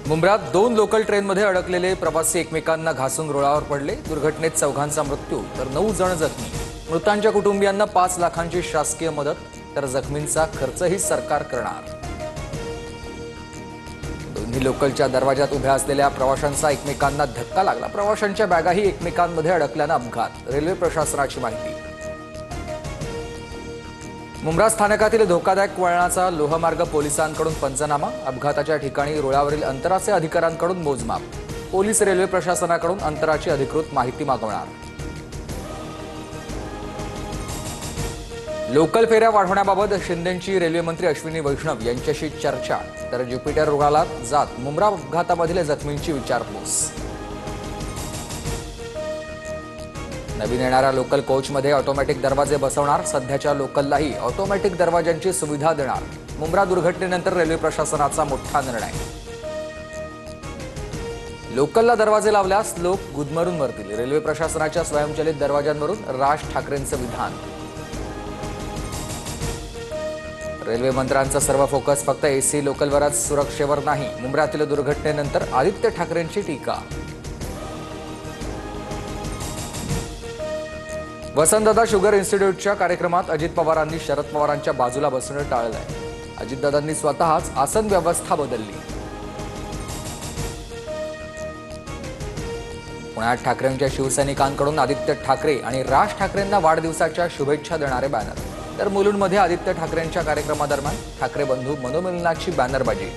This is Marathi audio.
मुंब्र्यात दोन लोकल ट्रेनमध्ये अडकलेले प्रवासी एकमेकांना घासून रुळावर पडले। दुर्घटनेत 4 मृत्यू तर 9 जण जखमी। मृतांच्या कुटुंबियांना 5 लाखांची शासकीय मदत तर जखमींचा खर्चही सरकार करणार। दोन्ही लोकलच्या दरवाजात उभ्या असलेल्या प्रवाशांचा एकमेकांना धक्का लागला। प्रवाशांच्या बॅगाही एकमेकांमध्ये अडकल्याने अपघात। रेल्वे प्रशासनाची माहिती। मुंब्रा स्थानकातील धोकादायक वळणाचा लोहमार्ग पोलिसांकडून पंचनामा। अपघाताच्या ठिकाणी रुळावरील अंतराचे अधिकाऱ्यांकडून मोजमाप। पोलीस रेल्वे प्रशासनाकडून अंतराची अधिकृत माहिती मागवणार। लोकल फेऱ्या वाढवण्याबाबत शिंदेंची रेल्वे मंत्री अश्विनी वैष्णव यांच्याशी चर्चा। तर ज्युपिटर रुग्णालयात जात मुंब्रा अपघातामधील जखमींची विचारपूस। नवीन येणाऱ्या लोकल कोचमध्ये ऑटोमॅटिक दरवाजे बसवणार। सध्याच्या लोकललाही ऑटोमॅटिक दरवाजांची सुविधा देणार। मुंब्रा दुर्घटनेनंतर रेल्वे प्रशासनाचा मोठा निर्णय। लोकलला दरवाजे लावल्यास लोक गुदमरून मरतील। रेल्वे प्रशासनाच्या स्वयंचलित दरवाजांवरून राज ठाकरेंचं विधान। रेल्वे मंत्र्यांचा सर्व फोकस फक्त एसी लोकलवरच, सुरक्षेवर नाही। मुंब्र्यातील दुर्घटनेनंतर आदित्य ठाकरेंची टीका। वसंतदादा शुगर इन्स्टिट्यूटच्या कार्यक्रमात अजित पवारांनी शरद पवारांच्या बाजूला बसणं टाळलंय। अजितदादांनी स्वतःच आसन व्यवस्था बदलली। पुण्यात ठाकरेंच्या शिवसैनिकांकडून आदित्य ठाकरे आणि राज ठाकरेंना वाढदिवसाच्या शुभेच्छा देणारे बॅनर। तर मुलुंडमध्ये आदित्य ठाकरेंच्या कार्यक्रमादरम्यान ठाकरे बंधू मनोमिलनाची बॅनरबाजी।